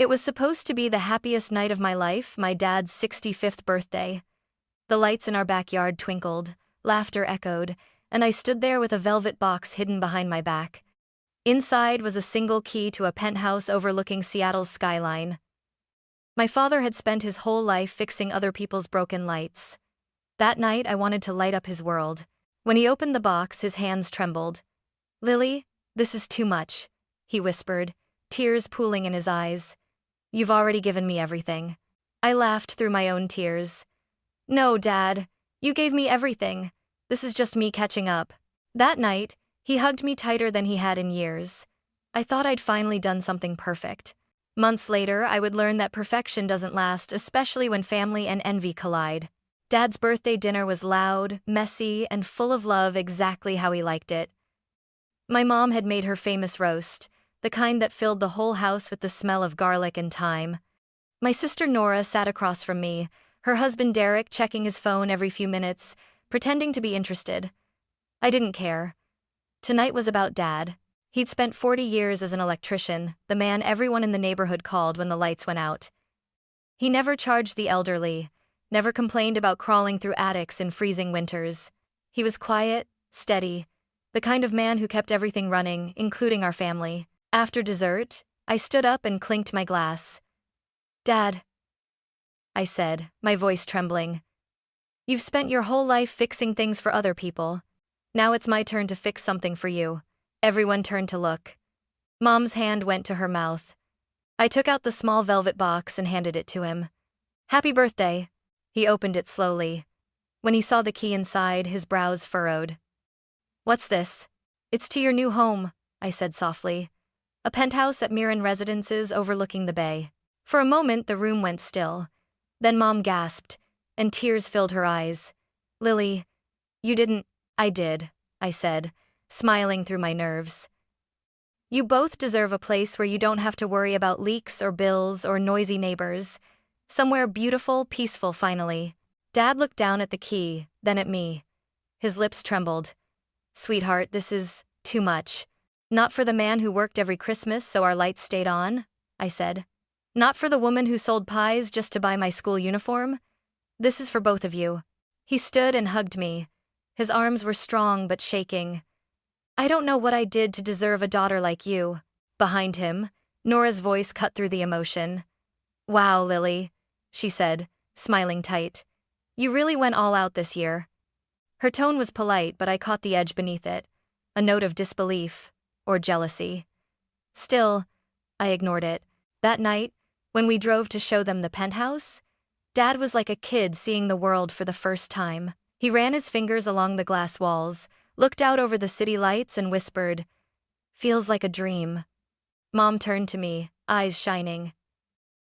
It was supposed to be the happiest night of my life, my dad's 65th birthday. The lights in our backyard twinkled, laughter echoed, and I stood there with a velvet box hidden behind my back. Inside was a single key to a penthouse overlooking Seattle's skyline. My father had spent his whole life fixing other people's broken lights. That night, I wanted to light up his world. When he opened the box, his hands trembled. "Lily, this is too much," he whispered, tears pooling in his eyes. "You've already given me everything." I laughed through my own tears. "No, Dad, you gave me everything. This is just me catching up." That night, he hugged me tighter than he had in years. I thought I'd finally done something perfect. Months later, I would learn that perfection doesn't last, especially when family and envy collide. Dad's birthday dinner was loud, messy, and full of love, exactly how he liked it. My mom had made her famous roast, the kind that filled the whole house with the smell of garlic and thyme. My sister Nora sat across from me, her husband Derek checking his phone every few minutes, pretending to be interested. I didn't care. Tonight was about Dad. He'd spent 40 years as an electrician, the man everyone in the neighborhood called when the lights went out. He never charged the elderly, never complained about crawling through attics in freezing winters. He was quiet, steady, the kind of man who kept everything running, including our family. After dessert, I stood up and clinked my glass. "Dad," I said, my voice trembling. "You've spent your whole life fixing things for other people. Now it's my turn to fix something for you." Everyone turned to look. Mom's hand went to her mouth. I took out the small velvet box and handed it to him. "Happy birthday." He opened it slowly. When he saw the key inside, his brows furrowed. "What's this?" "It's to your new home," I said softly. "A penthouse at Mirren Residences overlooking the bay." For a moment, the room went still. Then Mom gasped, and tears filled her eyes. "Lily, you didn't—" "I did," I said, smiling through my nerves. "You both deserve a place where you don't have to worry about leaks or bills or noisy neighbors. Somewhere beautiful, peaceful, finally." Dad looked down at the key, then at me. His lips trembled. "Sweetheart, this is too much. Not for the man who worked every Christmas so our lights stayed on," I said. "Not for the woman who sold pies just to buy my school uniform. This is for both of you." He stood and hugged me. His arms were strong but shaking. "I don't know what I did to deserve a daughter like you." Behind him, Nora's voice cut through the emotion. "Wow, Lily," she said, smiling tight. "You really went all out this year." Her tone was polite, but I caught the edge beneath it, a note of disbelief or jealousy. Still, I ignored it. That night, when we drove to show them the penthouse, Dad was like a kid seeing the world for the first time. He ran his fingers along the glass walls, looked out over the city lights and whispered, "Feels like a dream." Mom turned to me, eyes shining.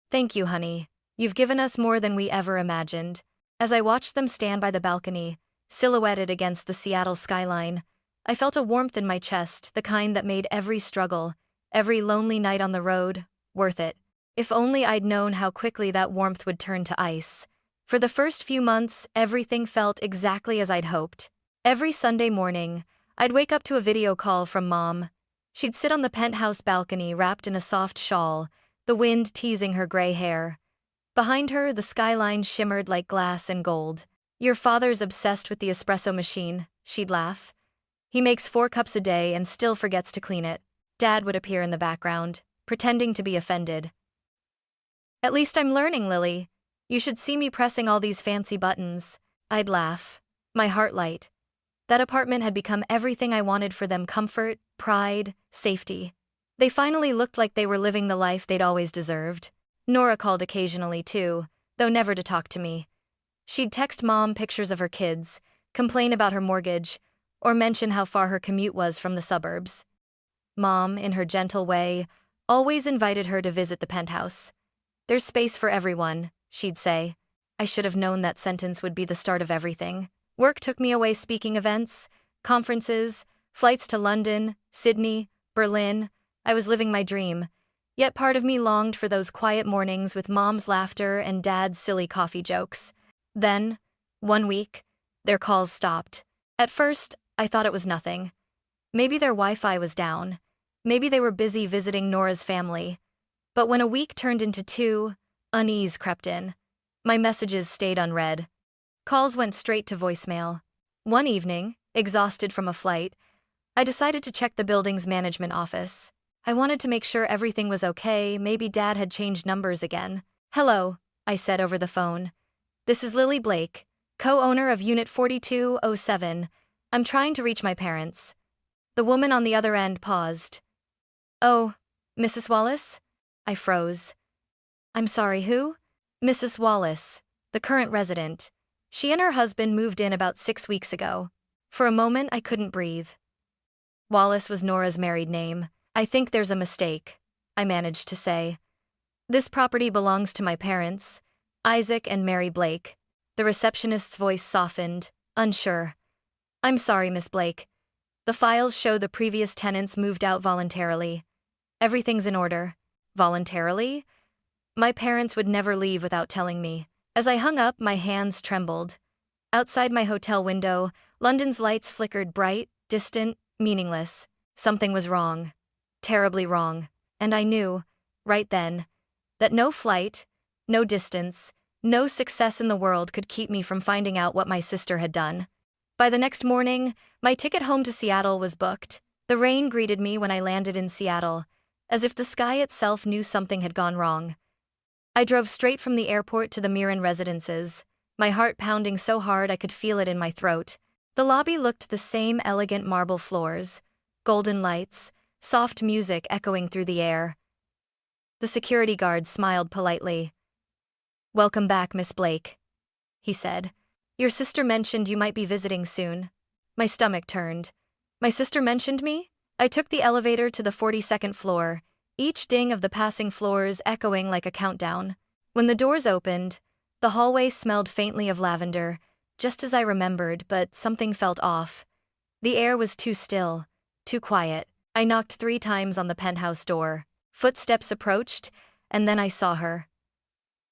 "Thank you, honey. You've given us more than we ever imagined." As I watched them stand by the balcony, silhouetted against the Seattle skyline, I felt a warmth in my chest, the kind that made every struggle, every lonely night on the road, worth it. If only I'd known how quickly that warmth would turn to ice. For the first few months, everything felt exactly as I'd hoped. Every Sunday morning, I'd wake up to a video call from Mom. She'd sit on the penthouse balcony wrapped in a soft shawl, the wind teasing her gray hair. Behind her, the skyline shimmered like glass and gold. "Your father's obsessed with the espresso machine," she'd laugh. "He makes 4 cups a day and still forgets to clean it." Dad would appear in the background, pretending to be offended. "At least I'm learning, Lily. You should see me pressing all these fancy buttons." I'd laugh, my heart light. That apartment had become everything I wanted for them: comfort, pride, safety. They finally looked like they were living the life they'd always deserved. Nora called occasionally too, though never to talk to me. She'd text Mom pictures of her kids, complain about her mortgage, or mention how far her commute was from the suburbs. Mom, in her gentle way, always invited her to visit the penthouse. "There's space for everyone," she'd say. I should have known that sentence would be the start of everything. Work took me away: speaking events, conferences, flights to London, Sydney, Berlin. I was living my dream. Yet part of me longed for those quiet mornings with Mom's laughter and Dad's silly coffee jokes. Then, one week, their calls stopped. At first, I thought it was nothing. Maybe their Wi-Fi was down. Maybe they were busy visiting Nora's family. But when a week turned into 2, unease crept in. My messages stayed unread. Calls went straight to voicemail. One evening, exhausted from a flight, I decided to check the building's management office. I wanted to make sure everything was okay, maybe Dad had changed numbers again. "Hello," I said over the phone. "This is Lily Blake, co-owner of Unit 4207. I'm trying to reach my parents." The woman on the other end paused. "Oh, Mrs. Wallace?" I froze. "I'm sorry, who?" "Mrs. Wallace, the current resident. She and her husband moved in about 6 weeks ago." For a moment, I couldn't breathe. Wallace was Nora's married name. "I think there's a mistake," I managed to say. "This property belongs to my parents, Isaac and Mary Blake." The receptionist's voice softened, unsure. "I'm sorry, Miss Blake. The files show the previous tenants moved out voluntarily. Everything's in order." Voluntarily? My parents would never leave without telling me. As I hung up, my hands trembled. Outside my hotel window, London's lights flickered bright, distant, meaningless. Something was wrong. Terribly wrong. And I knew, right then, that no flight, no distance, no success in the world could keep me from finding out what my sister had done. By the next morning, my ticket home to Seattle was booked. The rain greeted me when I landed in Seattle, as if the sky itself knew something had gone wrong. I drove straight from the airport to the Mirren residences, my heart pounding so hard I could feel it in my throat. The lobby looked the same: elegant marble floors, golden lights, soft music echoing through the air. The security guard smiled politely. "Welcome back, Miss Blake," he said. "Your sister mentioned you might be visiting soon." My stomach turned. My sister mentioned me? I took the elevator to the 42nd floor, each ding of the passing floors echoing like a countdown. When the doors opened, the hallway smelled faintly of lavender, just as I remembered, but something felt off. The air was too still, too quiet. I knocked 3 times on the penthouse door. Footsteps approached, and then I saw her.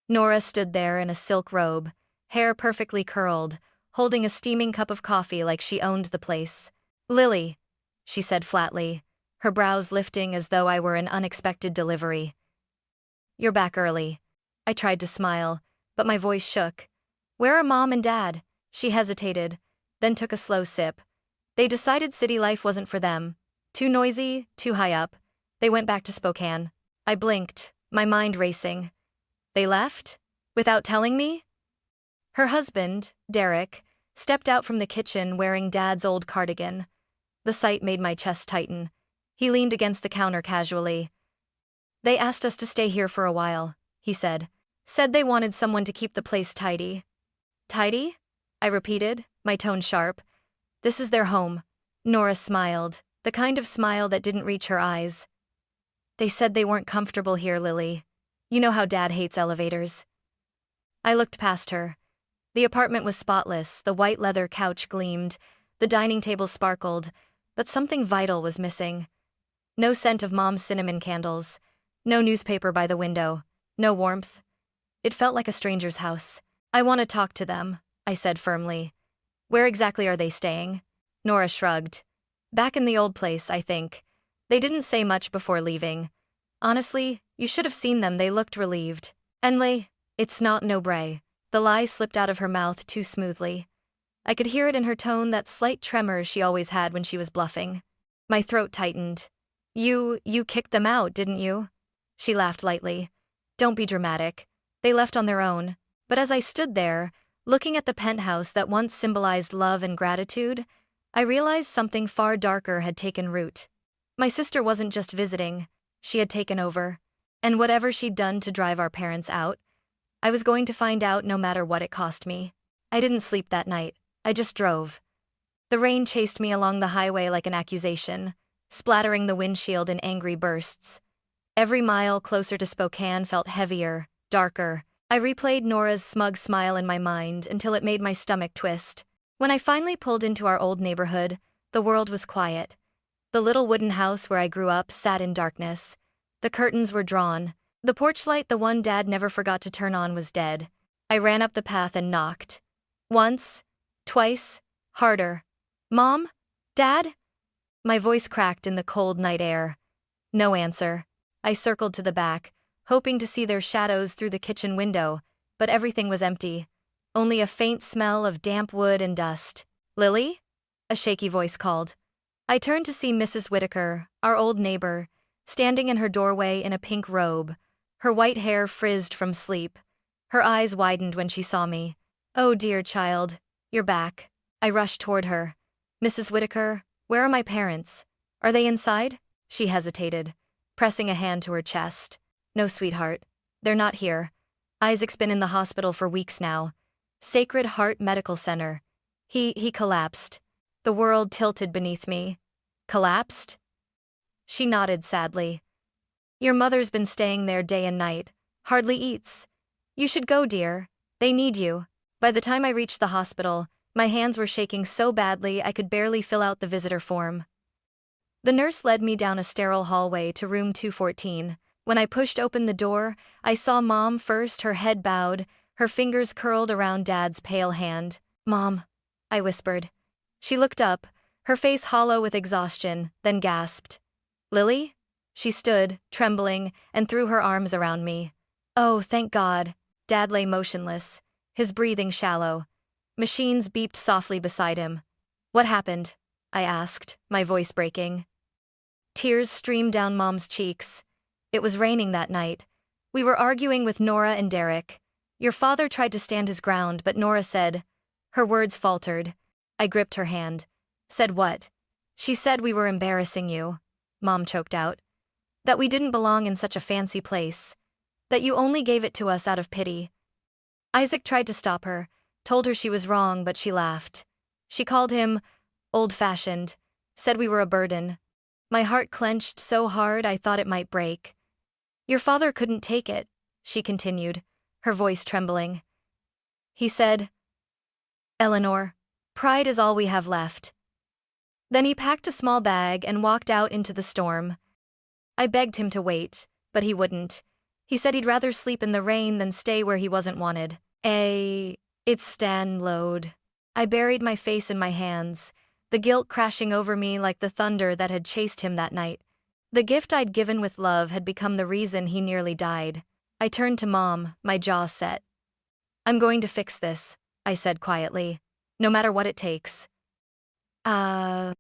Nora stood there in a silk robe, hair perfectly curled, holding a steaming cup of coffee like she owned the place. "Lily," she said flatly, her brows lifting as though I were an unexpected delivery. "You're back early." I tried to smile, but my voice shook. "Where are Mom and Dad?" She hesitated, then took a slow sip. "They decided city life wasn't for them. Too noisy, too high up. They went back to Spokane." I blinked, my mind racing. "They left? Without telling me?" Her husband, Derek, stepped out from the kitchen wearing Dad's old cardigan. The sight made my chest tighten. He leaned against the counter casually. "They asked us to stay here for a while," he said. "Said they wanted someone to keep the place tidy." "Tidy?" I repeated, my tone sharp. "This is their home." Nora smiled, the kind of smile that didn't reach her eyes. "They said they weren't comfortable here, Lily. You know how Dad hates elevators." I looked past her. The apartment was spotless, the white leather couch gleamed, the dining table sparkled, but something vital was missing. No scent of Mom's cinnamon candles, no newspaper by the window, no warmth. It felt like a stranger's house. "I want to talk to them," I said firmly. "Where exactly are they staying?" Nora shrugged. "Back in the old place, I think. They didn't say much before leaving. Honestly, you should have seen them, they looked relieved." "Enley, it's not no bray." The lie slipped out of her mouth too smoothly. I could hear it in her tone, that slight tremor she always had when she was bluffing. My throat tightened. You kicked them out, didn't you?" She laughed lightly. "Don't be dramatic. They left on their own." But as I stood there, looking at the penthouse that once symbolized love and gratitude, I realized something far darker had taken root. My sister wasn't just visiting, she had taken over. And whatever she'd done to drive our parents out, I was going to find out no matter what it cost me. I didn't sleep that night, I just drove. The rain chased me along the highway like an accusation, splattering the windshield in angry bursts. Every mile closer to Spokane felt heavier, darker. I replayed Nora's smug smile in my mind until it made my stomach twist. When I finally pulled into our old neighborhood, the world was quiet. The little wooden house where I grew up sat in darkness. The curtains were drawn. The porch light, the one Dad never forgot to turn on, was dead. I ran up the path and knocked. Once, twice, harder. "Mom? Dad?" My voice cracked in the cold night air. No answer. I circled to the back, hoping to see their shadows through the kitchen window, but everything was empty. Only a faint smell of damp wood and dust. "Lily?" a shaky voice called. I turned to see Mrs. Whitaker, our old neighbor, standing in her doorway in a pink robe, her white hair frizzed from sleep. Her eyes widened when she saw me. "Oh dear child, you're back." I rushed toward her. "Mrs. Whitaker, where are my parents? Are they inside?" She hesitated, pressing a hand to her chest. "No, sweetheart, they're not here. Isaac's been in the hospital for weeks now. Sacred Heart Medical Center. He collapsed." The world tilted beneath me. "Collapsed?" She nodded sadly. "Your mother's been staying there day and night, hardly eats. You should go, dear. They need you." By the time I reached the hospital, my hands were shaking so badly I could barely fill out the visitor form. The nurse led me down a sterile hallway to room 214. When I pushed open the door, I saw Mom first, her head bowed, her fingers curled around Dad's pale hand. "Mom," I whispered. She looked up, her face hollow with exhaustion, then gasped. "Lily?" She stood, trembling, and threw her arms around me. "Oh, thank God." Dad lay motionless, his breathing shallow. Machines beeped softly beside him. "What happened?" I asked, my voice breaking. Tears streamed down Mom's cheeks. "It was raining that night. We were arguing with Nora and Derek. Your father tried to stand his ground, but Nora said—" Her words faltered. I gripped her hand. "Said what?" "She said we were embarrassing you," Mom choked out. "That we didn't belong in such a fancy place. That you only gave it to us out of pity." Isaac tried to stop her, told her she was wrong, but she laughed. She called him old-fashioned, said we were a burden. My heart clenched so hard I thought it might break. "Your father couldn't take it," she continued, her voice trembling. "He said, 'Eleanor, pride is all we have left.'" Then he packed a small bag and walked out into the storm. I begged him to wait, but he wouldn't. He said he'd rather sleep in the rain than stay where he wasn't wanted. It's Stan load. I buried my face in my hands, the guilt crashing over me like the thunder that had chased him that night. The gift I'd given with love had become the reason he nearly died. I turned to Mom, my jaw set. "I'm going to fix this," I said quietly, "no matter what it takes."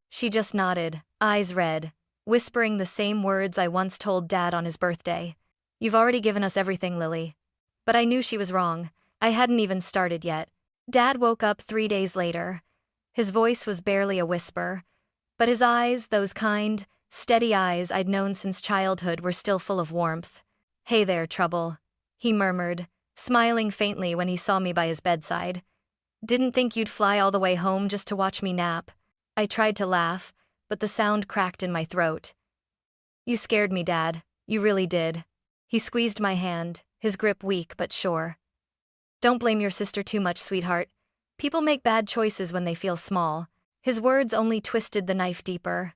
She just nodded, eyes red, whispering the same words I once told Dad on his birthday. "You've already given us everything, Lily." But I knew she was wrong. I hadn't even started yet. Dad woke up 3 days later. His voice was barely a whisper, but his eyes, those kind, steady eyes I'd known since childhood, were still full of warmth. "Hey there, Trouble," he murmured, smiling faintly when he saw me by his bedside. "Didn't think you'd fly all the way home just to watch me nap." I tried to laugh, but the sound cracked in my throat. "You scared me, Dad. You really did." He squeezed my hand, his grip weak but sure. "Don't blame your sister too much, sweetheart. People make bad choices when they feel small." His words only twisted the knife deeper.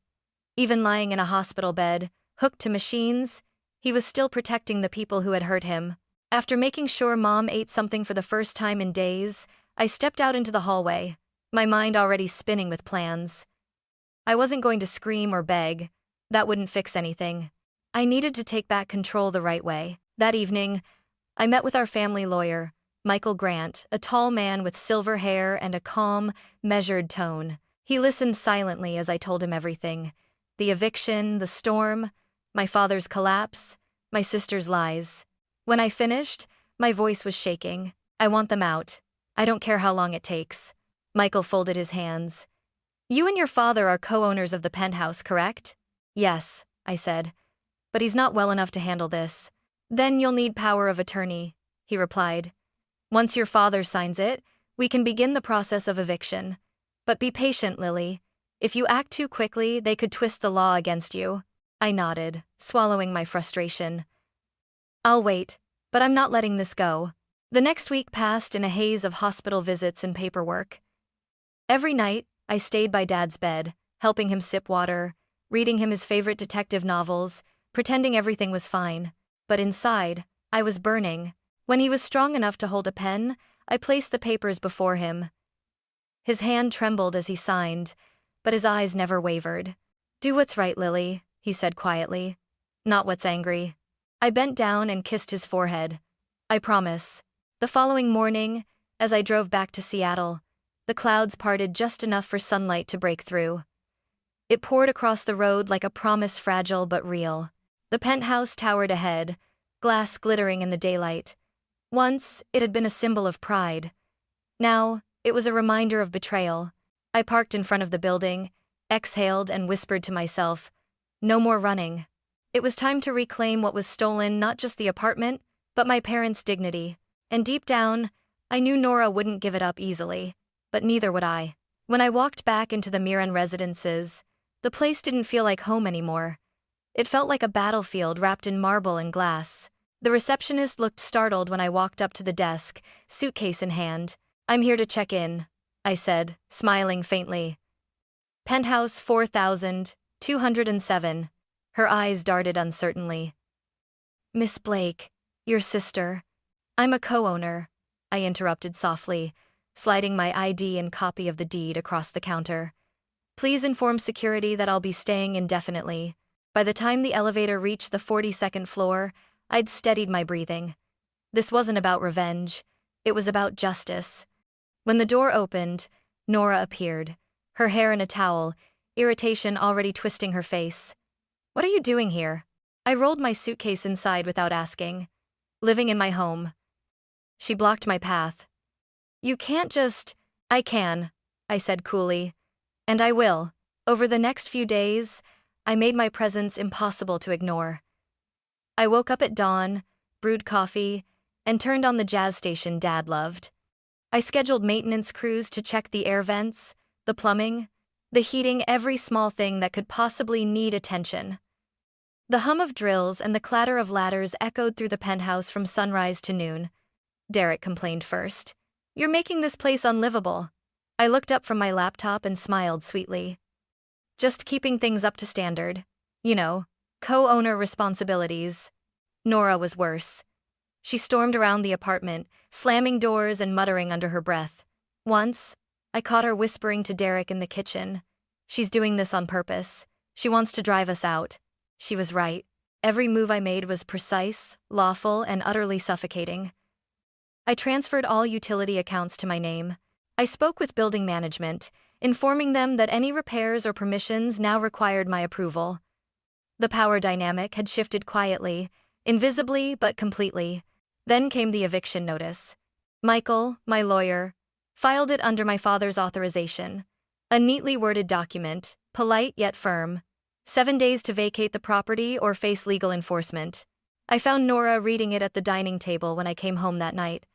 Even lying in a hospital bed, hooked to machines, he was still protecting the people who had hurt him. After making sure Mom ate something for the first time in days, I stepped out into the hallway, my mind already spinning with plans. I wasn't going to scream or beg. That wouldn't fix anything. I needed to take back control the right way. That evening, I met with our family lawyer, Michael Grant, a tall man with silver hair and a calm, measured tone. He listened silently as I told him everything. The eviction, the storm, my father's collapse, my sister's lies. When I finished, my voice was shaking. "I want them out. I don't care how long it takes." Michael folded his hands. "You and your father are co-owners of the Penthouse, correct?" "Yes," I said. "But he's not well enough to handle this." "Then you'll need power of attorney," he replied. "Once your father signs it, we can begin the process of eviction. But be patient, Lily. If you act too quickly, they could twist the law against you." I nodded, swallowing my frustration. "I'll wait, but I'm not letting this go." The next week passed in a haze of hospital visits and paperwork. Every night, I stayed by Dad's bed, helping him sip water, reading him his favorite detective novels, pretending everything was fine. But inside, I was burning. When he was strong enough to hold a pen, I placed the papers before him. His hand trembled as he signed, but his eyes never wavered. "Do what's right, Lily," he said quietly. "Not what's angry." I bent down and kissed his forehead. I promise. The following morning, as I drove back to Seattle, the clouds parted just enough for sunlight to break through. It poured across the road like a promise, fragile but real. The penthouse towered ahead, glass glittering in the daylight. Once, it had been a symbol of pride. Now, it was a reminder of betrayal. I parked in front of the building, exhaled and whispered to myself, no more running. It was time to reclaim what was stolen, not just the apartment, but my parents' dignity. And deep down, I knew Nora wouldn't give it up easily, but neither would I. When I walked back into the Miran residences, the place didn't feel like home anymore. It felt like a battlefield wrapped in marble and glass. The receptionist looked startled when I walked up to the desk, suitcase in hand. "I'm here to check in," I said, smiling faintly. "Penthouse 4207. Her eyes darted uncertainly. "Miss Blake, your sister." "I'm a co-owner," I interrupted softly, sliding my ID and copy of the deed across the counter. "Please inform security that I'll be staying indefinitely." By the time the elevator reached the 42nd floor, I'd steadied my breathing. This wasn't about revenge. It was about justice. When the door opened, Nora appeared, her hair in a towel, irritation already twisting her face. "What are you doing here?" I rolled my suitcase inside without asking. "Living in my home." She blocked my path. "You can't just—" "I can," I said coolly. "And I will." Over the next few days, I made my presence impossible to ignore. I woke up at dawn, brewed coffee, and turned on the jazz station Dad loved. I scheduled maintenance crews to check the air vents, the plumbing, the heating, every small thing that could possibly need attention. The hum of drills and the clatter of ladders echoed through the penthouse from sunrise to noon. Derek complained first. "You're making this place unlivable." I looked up from my laptop and smiled sweetly. "Just keeping things up to standard. You know, co-owner responsibilities." Nora was worse. She stormed around the apartment, slamming doors and muttering under her breath. Once, I caught her whispering to Derek in the kitchen. "She's doing this on purpose. She wants to drive us out." She was right. Every move I made was precise, lawful, and utterly suffocating. I transferred all utility accounts to my name. I spoke with building management, informing them that any repairs or permissions now required my approval. The power dynamic had shifted quietly, invisibly but completely. Then came the eviction notice. Michael, my lawyer, filed it under my father's authorization. A neatly worded document, polite yet firm. 7 days to vacate the property or face legal enforcement. I found Nora reading it at the dining table when I came home that night.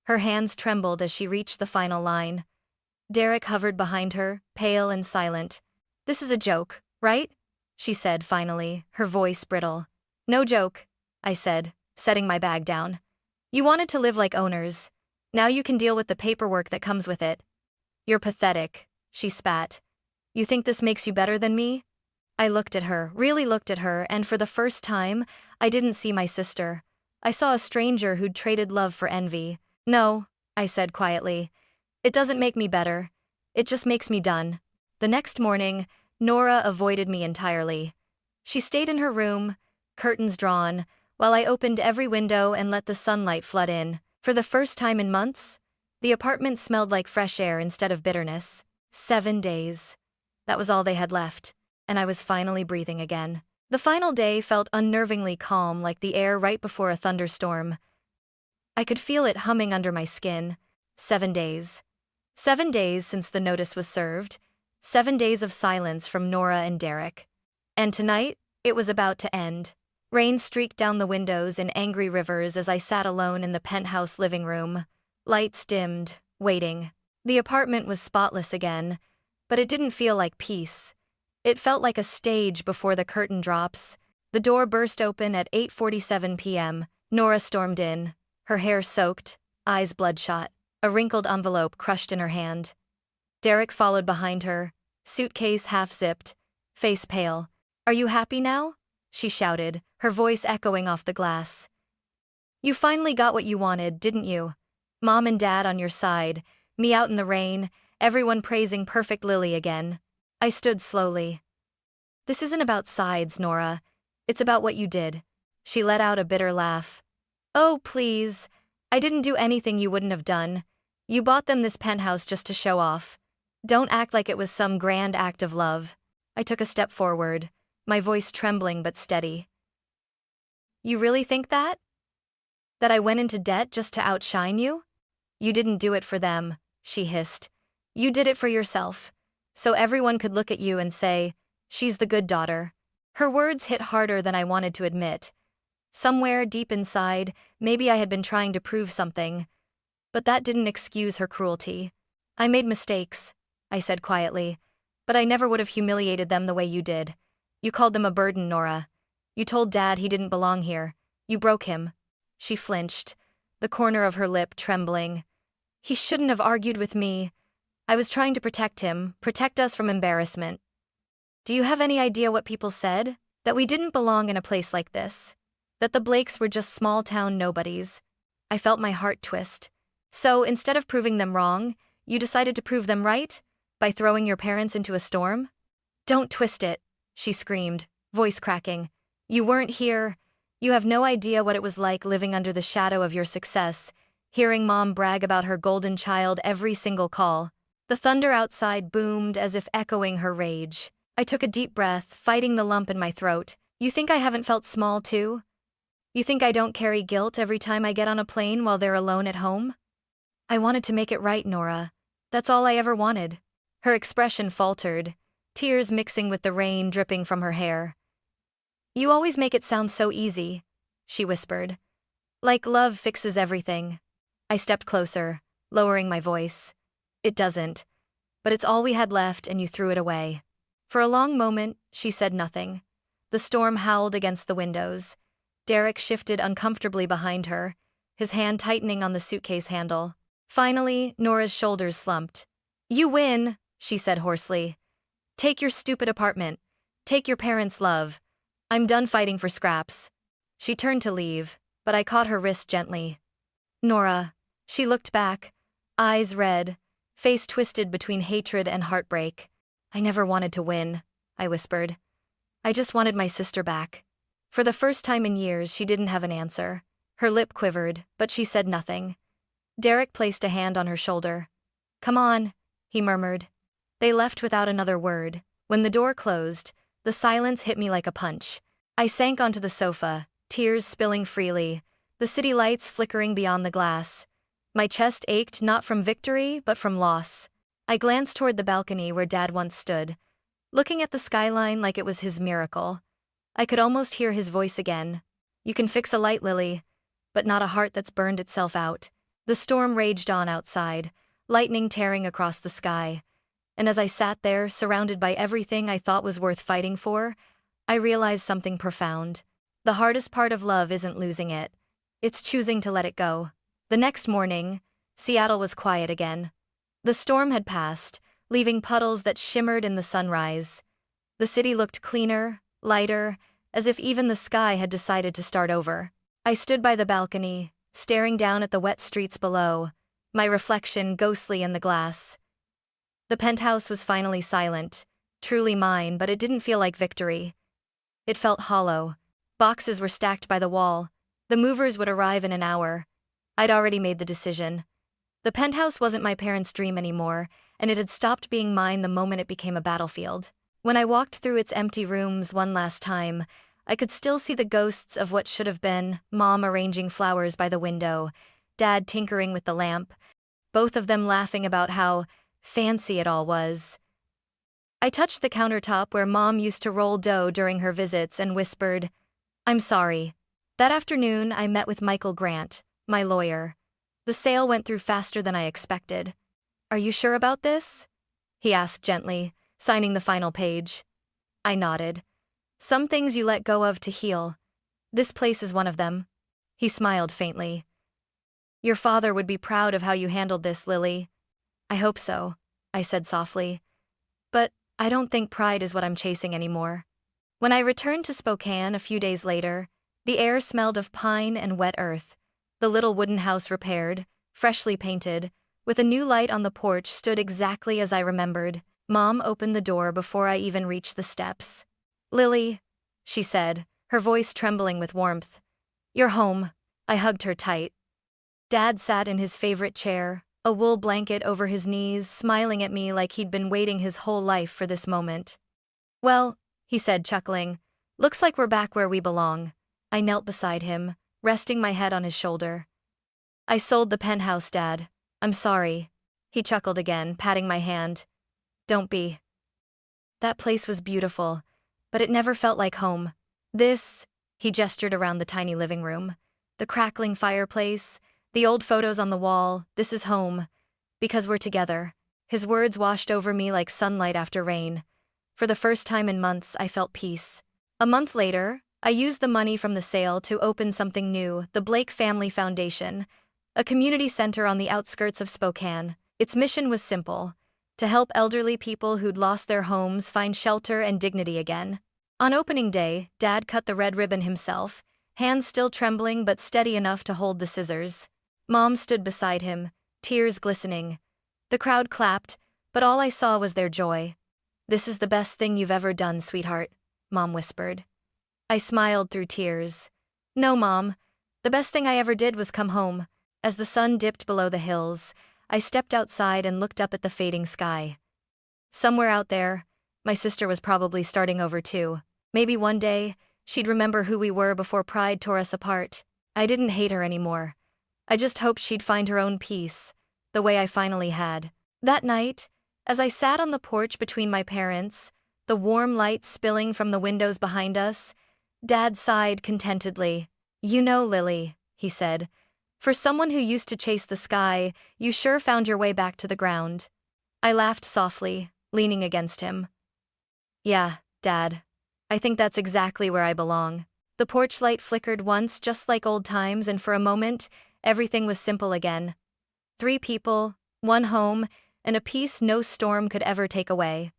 Her hands trembled as she reached the final line. Derek hovered behind her, pale and silent. "This is a joke, right?" she said finally, her voice brittle. "No joke," I said, setting my bag down. "You wanted to live like owners. Now you can deal with the paperwork that comes with it." "You're pathetic," she spat. "You think this makes you better than me?" I looked at her, really looked at her, and for the first time, I didn't see my sister. I saw a stranger who'd traded love for envy. "No," I said quietly. "It doesn't make me better. It just makes me done." The next morning, Nora avoided me entirely. She stayed in her room, curtains drawn, while I opened every window and let the sunlight flood in. For the first time in months, the apartment smelled like fresh air instead of bitterness. 7 days. That was all they had left, and I was finally breathing again. The final day felt unnervingly calm, like the air right before a thunderstorm. I could feel it humming under my skin. 7 days. 7 days since the notice was served. 7 days of silence from Nora and Derek. And tonight, it was about to end. Rain streaked down the windows in angry rivers as I sat alone in the penthouse living room. Lights dimmed, waiting. The apartment was spotless again, but it didn't feel like peace. It felt like a stage before the curtain drops. The door burst open at 8:47 p.m. Nora stormed in, her hair soaked, eyes bloodshot, a wrinkled envelope crushed in her hand. Derek followed behind her, suitcase half-zipped, face pale. "Are you happy now?" she shouted, her voice echoing off the glass. "You finally got what you wanted, didn't you? Mom and Dad on your side, me out in the rain, everyone praising perfect Lily again." I stood slowly. "This isn't about sides, Nora. It's about what you did." She let out a bitter laugh. Oh, please. I didn't do anything you wouldn't have done. You bought them this penthouse just to show off. Don't act like it was some grand act of love. I took a step forward, my voice trembling but steady. You really think that? That I went into debt just to outshine you? You didn't do it for them, she hissed. You did it for yourself. So everyone could look at you and say, she's the good daughter. Her words hit harder than I wanted to admit. Somewhere deep inside, maybe I had been trying to prove something. But that didn't excuse her cruelty. I made mistakes, I said quietly, but I never would have humiliated them the way you did. You called them a burden, Nora. You told Dad he didn't belong here. You broke him. She flinched, the corner of her lip trembling. He shouldn't have argued with me. I was trying to protect him, protect us from embarrassment. Do you have any idea what people said? That we didn't belong in a place like this. That the Blakes were just small-town nobodies. I felt my heart twist. So, instead of proving them wrong, you decided to prove them right? By throwing your parents into a storm? Don't twist it, she screamed, voice cracking. You weren't here. You have no idea what it was like living under the shadow of your success, hearing Mom brag about her golden child every single call. The thunder outside boomed as if echoing her rage. I took a deep breath, fighting the lump in my throat. You think I haven't felt small too? You think I don't carry guilt every time I get on a plane while they're alone at home? I wanted to make it right, Nora. That's all I ever wanted. Her expression faltered, tears mixing with the rain dripping from her hair. You always make it sound so easy, she whispered. Like love fixes everything. I stepped closer, lowering my voice. It doesn't. But it's all we had left and you threw it away. For a long moment, she said nothing. The storm howled against the windows. Derek shifted uncomfortably behind her, his hand tightening on the suitcase handle. Finally, Nora's shoulders slumped. You win, she said hoarsely. Take your stupid apartment. Take your parents' love. I'm done fighting for scraps. She turned to leave, but I caught her wrist gently. Nora. She looked back, eyes red, face twisted between hatred and heartbreak. I never wanted to win, I whispered. I just wanted my sister back. For the first time in years, she didn't have an answer. Her lip quivered, but she said nothing. Derek placed a hand on her shoulder. Come on, he murmured. They left without another word. When the door closed, the silence hit me like a punch. I sank onto the sofa, tears spilling freely, the city lights flickering beyond the glass. My chest ached not from victory, but from loss. I glanced toward the balcony where Dad once stood, looking at the skyline like it was his miracle. I could almost hear his voice again. You can fix a light, Lily, but not a heart that's burned itself out. The storm raged on outside, lightning tearing across the sky. And as I sat there, surrounded by everything I thought was worth fighting for, I realized something profound. The hardest part of love isn't losing it. It's choosing to let it go. The next morning, Seattle was quiet again. The storm had passed, leaving puddles that shimmered in the sunrise. The city looked cleaner, lighter, as if even the sky had decided to start over. I stood by the balcony, staring down at the wet streets below, my reflection ghostly in the glass. The penthouse was finally silent, truly mine, but it didn't feel like victory. It felt hollow. Boxes were stacked by the wall. The movers would arrive in an hour. I'd already made the decision. The penthouse wasn't my parents' dream anymore, and it had stopped being mine the moment it became a battlefield. When I walked through its empty rooms one last time, I could still see the ghosts of what should have been, Mom arranging flowers by the window, Dad tinkering with the lamp, both of them laughing about how fancy it all was. I touched the countertop where Mom used to roll dough during her visits and whispered, I'm sorry. That afternoon, I met with Michael Grant, my lawyer. The sale went through faster than I expected. Are you sure about this? He asked gently, signing the final page. I nodded. Some things you let go of to heal. This place is one of them. He smiled faintly. Your father would be proud of how you handled this, Lily. I hope so, I said softly. But I don't think pride is what I'm chasing anymore. When I returned to Spokane a few days later, the air smelled of pine and wet earth. The little wooden house repaired, freshly painted, with a new light on the porch stood exactly as I remembered. Mom opened the door before I even reached the steps. Lily, she said, her voice trembling with warmth. "You're home." I hugged her tight. Dad sat in his favorite chair, a wool blanket over his knees, smiling at me like he'd been waiting his whole life for this moment. "Well," he said, chuckling, "looks like we're back where we belong." I knelt beside him, resting my head on his shoulder. "I sold the penthouse, Dad. I'm sorry." He chuckled again, patting my hand. "Don't be." That place was beautiful, but it never felt like home. He gestured around the tiny living room. The crackling fireplace, the old photos on the wall, this is home. Because we're together. His words washed over me like sunlight after rain. For the first time in months, I felt peace. A month later, I used the money from the sale to open something new, the Blake Family Foundation, a community center on the outskirts of Spokane. Its mission was simple: to help elderly people who'd lost their homes find shelter and dignity again. On opening day, Dad cut the red ribbon himself, hands still trembling but steady enough to hold the scissors. Mom stood beside him, tears glistening. The crowd clapped, but all I saw was their joy. "This is the best thing you've ever done, sweetheart," Mom whispered. I smiled through tears. "No, Mom. The best thing I ever did was come home." As the sun dipped below the hills, I stepped outside and looked up at the fading sky. Somewhere out there, my sister was probably starting over too. Maybe one day, she'd remember who we were before pride tore us apart. I didn't hate her anymore. I just hoped she'd find her own peace, the way I finally had. That night, as I sat on the porch between my parents, the warm light spilling from the windows behind us, Dad sighed contentedly. "You know, Lily," he said, "for someone who used to chase the sky, you sure found your way back to the ground." I laughed softly, leaning against him. "Yeah, Dad. I think that's exactly where I belong." The porch light flickered once, just like old times, and for a moment, everything was simple again. 3 people, 1 home, and a peace no storm could ever take away.